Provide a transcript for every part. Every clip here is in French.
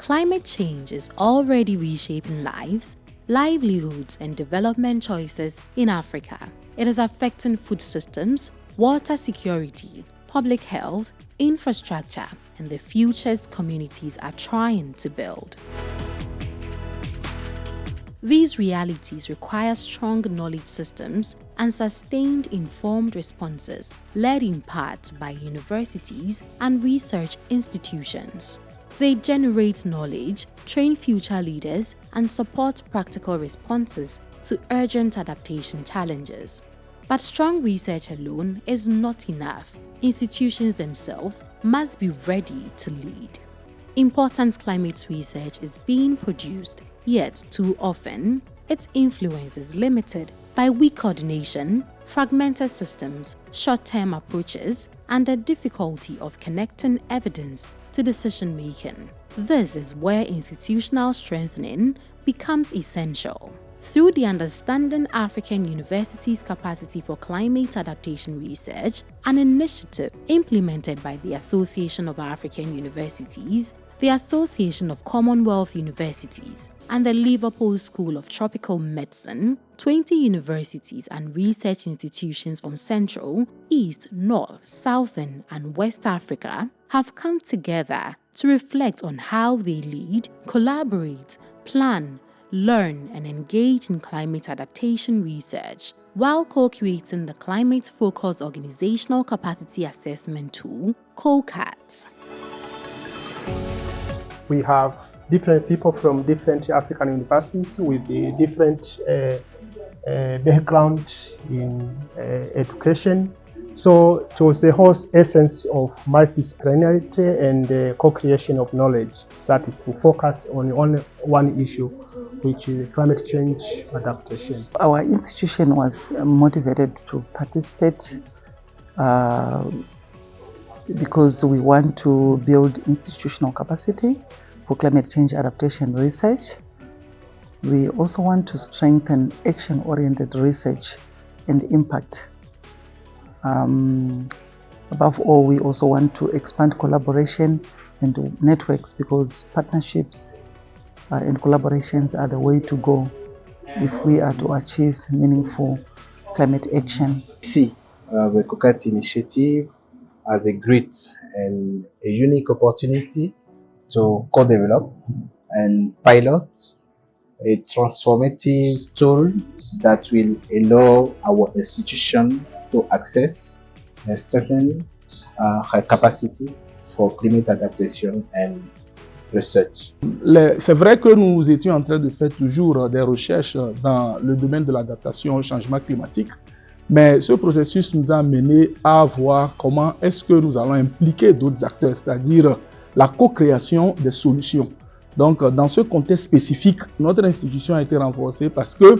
Climate change is already reshaping lives, livelihoods, and development choices in Africa. It is affecting food systems, water security, public health, infrastructure, and the futures communities are trying to build. These realities require strong knowledge systems and sustained informed responses led in part by universities and research institutions. They generate knowledge, train future leaders, and support practical responses to urgent adaptation challenges. But strong research alone is not enough. Institutions themselves must be ready to lead. Important climate research is being produced, yet too often, its influence is limited by weak coordination, fragmented systems, short-term approaches, and the difficulty of connecting evidence to decision-making. This is where institutional strengthening becomes essential. Through the Understanding African Universities' Capacity for Climate Adaptation Research, an initiative implemented by the Association of African Universities, the Association of Commonwealth Universities, and the Liverpool School of Tropical Medicine, 20 universities and research institutions from Central, East, North, Southern, and West Africa have come together to reflect on how they lead, collaborate, plan, learn, and engage in climate adaptation research, while co-creating the Climate-Focused Organizational Capacity Assessment Tool, CLARE. We have different people from different African universities with a different background in education. So it was the whole essence of multidisciplinarity and co-creation of knowledge. That is to focus on only one issue, which is climate change adaptation. Our institution was motivated to participate because we want to build institutional capacity for climate change adaptation research. We also want to strengthen action-oriented research and impact. Above all, we also want to expand collaboration and networks, because partnerships and collaborations are the way to go if we are to achieve meaningful climate action. See the CLARE initiative as a great and a unique opportunity to co-develop and pilot a transformative tool that will allow our institution to access and strengthen her capacity for climate adaptation and research. C'est vrai que nous étions en train de faire toujours des recherches dans le domaine de l'adaptation au changement climatique, mais ce processus nous a amené à voir comment est-ce que nous allons impliquer d'autres acteurs, c'est-à-dire la co-création des solutions. Donc, dans ce contexte spécifique, notre institution a été renforcée parce que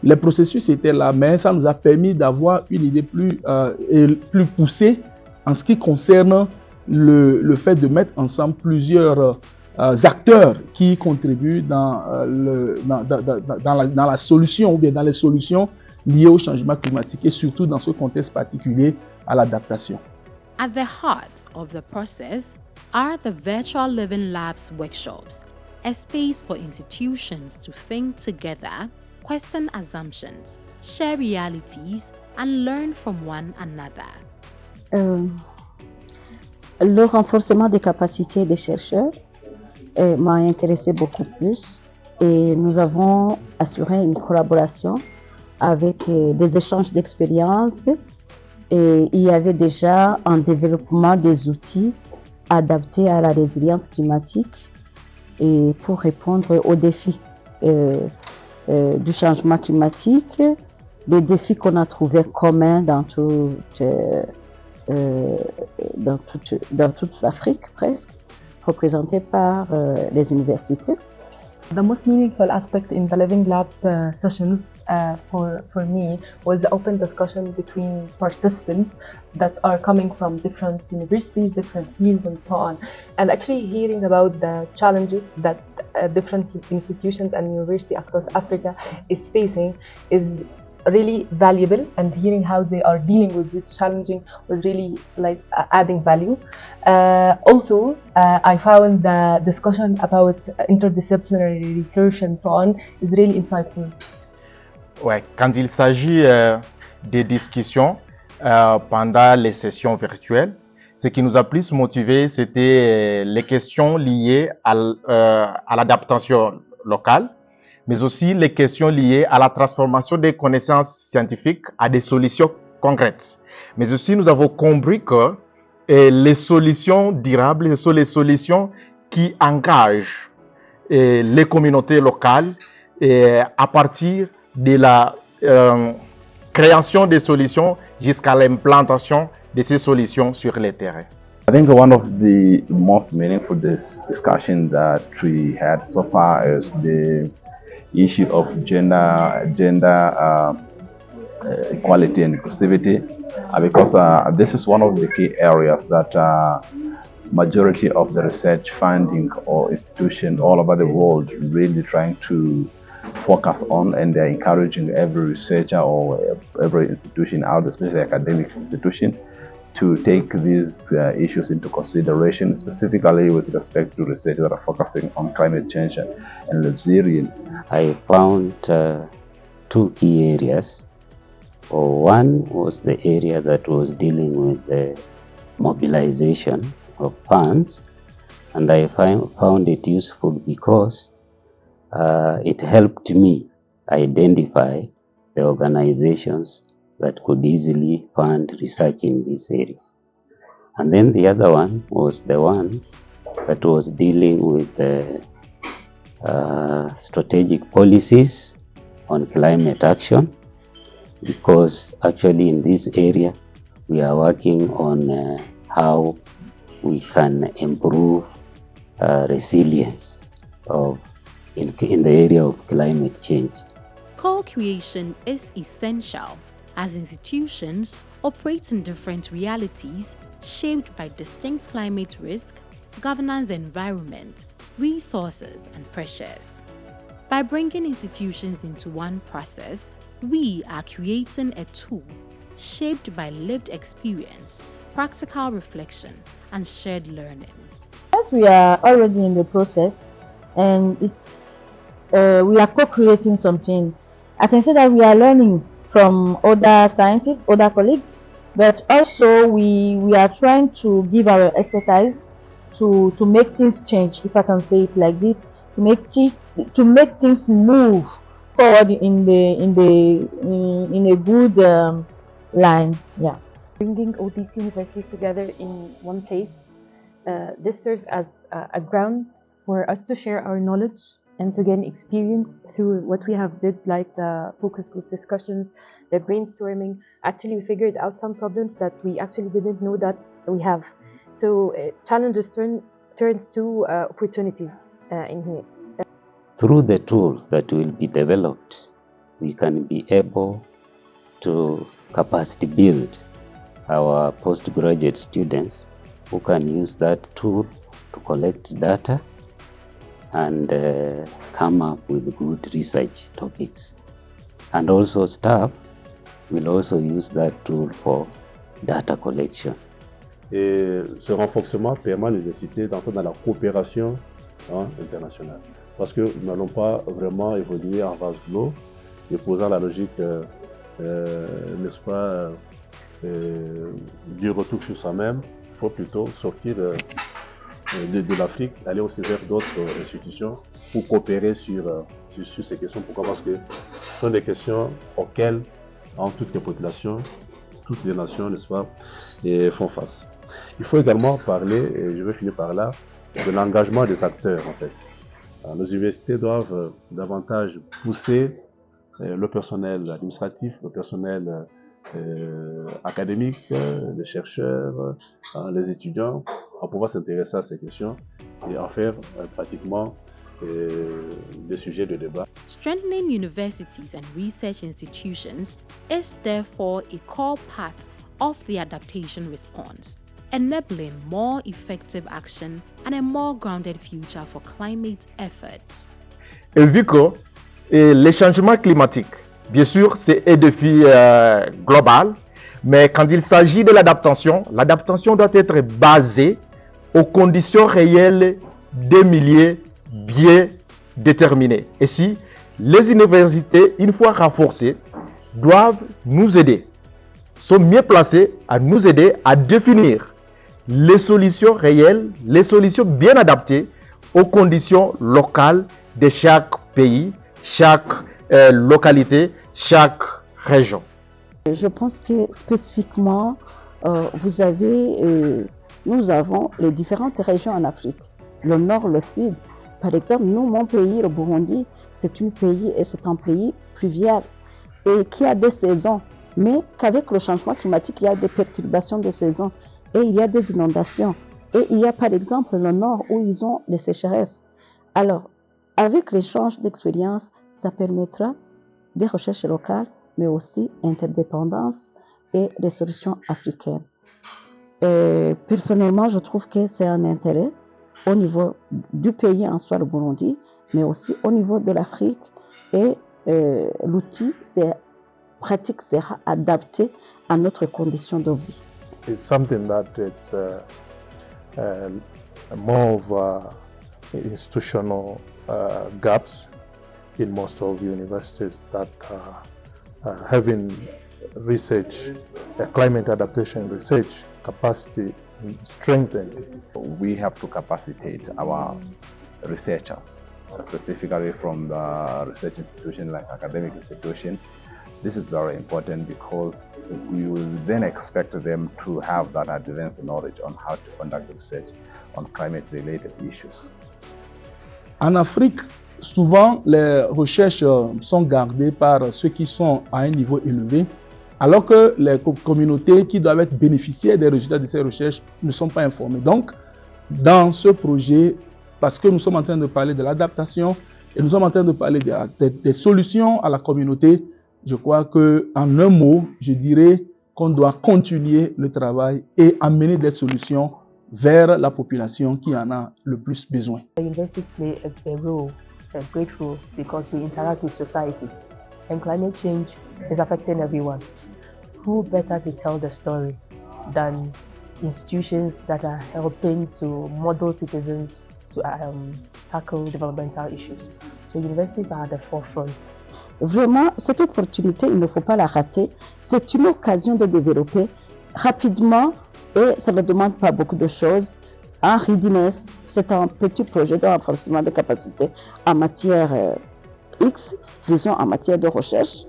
les processus étaient là, mais ça nous a permis d'avoir une idée plus poussée en ce qui concerne le fait de mettre ensemble plusieurs acteurs qui contribuent dans la solution ou bien dans les solutions liées au changement climatique et surtout dans ce contexte particulier à l'adaptation. At the heart of the process are the Virtual Living Labs workshops, a space for institutions to think together, question assumptions, share realities, and learn from one another. Le renforcement des capacités des chercheurs m'a intéressé beaucoup plus, et nous avons assuré une collaboration avec des échanges d'expériences, et il y avait déjà un développement des outils adaptés à la résilience climatique et pour répondre aux défis du changement climatique, des défis qu'on a trouvés communs dans toute l'Afrique presque, représentés par les universités. The most meaningful aspect in the Living Lab sessions for me was the open discussion between participants that are coming from different universities, different fields, and so on. And actually hearing about the challenges that different institutions and universities across Africa is facing is really valuable, and hearing how they are dealing with this challenging was really like adding value. Also, I found the discussion about interdisciplinary research and so on is really insightful. Ouais, quand il s'agit des discussions pendant les sessions virtuelles, ce qui nous a plus motivé, c'était les questions liées à l'adaptation locale, mais aussi les questions liées à la transformation des connaissances scientifiques à des solutions concrètes. Mais aussi, nous avons compris que les solutions durables, ce sont les solutions qui engagent les communautés locales à partir de la création des solutions jusqu'à l'implantation de ces solutions sur le terrain. I think one of the most meaningful discussions that we had so far is the issue of gender equality and inclusivity, because this is one of the key areas that majority of the research funding or institutions all over the world really trying to focus on, and they're encouraging every researcher or every institution out, especially academic institution, to take these issues into consideration, specifically with respect to research that are focusing on climate change and resilience. I found two key areas. One was the area that was dealing with the mobilization of funds, and I found it useful because it helped me identify the organizations that could easily fund research in this area. And then the other one was the one that was dealing with the strategic policies on climate action, because actually in this area we are working on how we can improve resilience in the area of climate change. Co-creation is essential as institutions operate in different realities shaped by distinct climate risk, governance environment, resources, and pressures. By bringing institutions into one process, we are creating a tool shaped by lived experience, practical reflection, and shared learning. As we are already in the process, and we are co-creating something, I can say that we are learning from other scientists, other colleagues, but also we are trying to give our expertise to make things change, if I can say it like this, to make things move forward in a good line. Yeah. Bringing all these universities together in one place, this serves as a ground for us to share our knowledge and to gain experience through what we have did, like the focus group discussions, the brainstorming. Actually, we figured out some problems that we actually didn't know that we have. So challenges turns to opportunities in here. Through the tools that will be developed, we can be able to capacity build our postgraduate students who can use that tool to collect data and come up with good research topics. And also staff will also use that tool for data collection. Et ce renforcement permet la nécessité d'entrer dans la coopération internationale. Parce que nous n'allons pas vraiment évoluer en vase clos et posant la logique, n'est-ce pas, du retour sur soi-même. Il faut plutôt sortir de l'Afrique, aller aussi vers d'autres institutions pour coopérer sur ces questions. Pourquoi? Parce que ce sont des questions auxquelles toutes les populations, toutes les nations, n'est-ce pas, font face. Il faut également parler, et je vais finir par là, de l'engagement des acteurs en fait. Alors, nos universités doivent davantage pousser le personnel administratif, le personnel académique, les chercheurs, les étudiants, à pouvoir s'intéresser à ces questions et en faire pratiquement des sujets de débat. Strengthening universities and research institutions is therefore a core part of the adaptation response, enabling more effective action and a more grounded future for climate efforts. Et vu que les changements climatiques Bien sûr, c'est un défi global, mais quand il s'agit de l'adaptation doit être basée aux conditions réelles des milieux bien déterminés. Et si les universités, une fois renforcées, doivent nous aider, sont mieux placées à nous aider à définir les solutions réelles, les solutions bien adaptées aux conditions locales de chaque pays, chaque localité, chaque région. Je pense que spécifiquement, nous avons les différentes régions en Afrique, le nord, le sud. Par exemple, nous, mon pays, le Burundi, c'est un pays pluvial et qui a des saisons, mais qu'avec le changement climatique, il y a des perturbations de saisons et il y a des inondations. Et il y a par exemple le nord où ils ont les sécheresses. Alors, avec l'échange d'expériences, ça permettra des recherches locales, mais aussi interdépendance et des solutions africaines. Et personnellement, je trouve que c'est un intérêt au niveau du pays en soi, le Burundi, mais aussi au niveau de l'Afrique. Et l'outil pratique sera adapté à notre condition de vie. It's something that it's more of institutional gaps in most of universities that having research, climate adaptation research capacity strengthened. We have to capacitate our researchers, specifically from the research institution like academic institution. This is very important because we will then expect them to have that advanced knowledge on how to conduct research on climate-related issues. En Afrique, souvent les recherches sont gardées par ceux qui sont à un niveau élevé, alors que les communautés qui doivent être bénéficiaires des résultats de ces recherches ne sont pas informées. Donc, dans ce projet, parce que nous sommes en train de parler de l'adaptation et nous sommes en train de parler des solutions à la communauté, je crois qu'en un mot, je dirais qu'on doit continuer le travail et amener des solutions vers la population qui en a le plus besoin. The universities play a great role because we interact with society, and climate change is affecting everyone. Who better to tell the story than institutions that are helping to model citizens to tackle developmental issues? So universities are at the forefront. Vraiment, cette opportunité, il ne faut pas la rater. C'est une occasion de développer rapidement et ça ne demande pas beaucoup de choses. En readiness, c'est un petit projet de renforcement de capacité en matière X, disons en matière de recherche.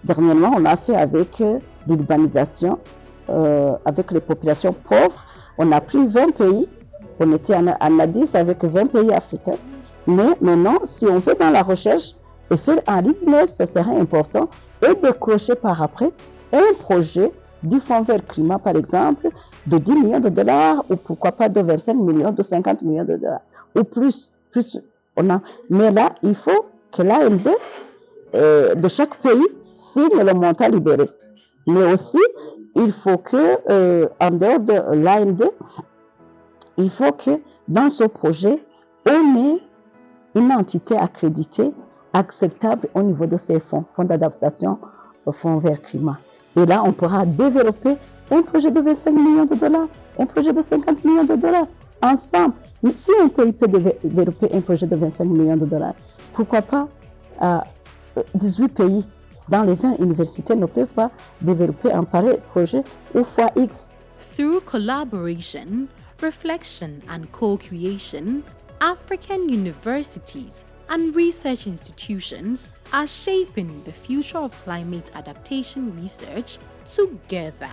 Dernièrement, on a fait avec l'urbanisation, avec les populations pauvres. On a pris 20 pays, on était en A10 avec 20 pays africains. Mais maintenant, si on fait dans la recherche, et faire un readiness, ça serait important, et décrocher par après un projet du Fonds vert climat, par exemple, de 10 millions de dollars, ou pourquoi pas de 25 millions, de 50 millions de dollars, ou plus on a. Mais là, il faut que l'AMD de chaque pays signe le montant libéré. Mais aussi, il faut que, en dehors de l'AMD, il faut que dans ce projet, on ait une entité accréditée acceptable au niveau de ces fonds d'adaptation au fonds vert climat. Et là, on pourra développer un projet de 25 millions de dollars, un projet de 50 millions de dollars, ensemble. Mais si un pays peut développer un projet de 25 millions de dollars, pourquoi pas 18 pays dans les 20 universités ne peuvent pas développer un pareil projet ou fois X. Through collaboration, reflection and co-creation, African universities and research institutions are shaping the future of climate adaptation research together.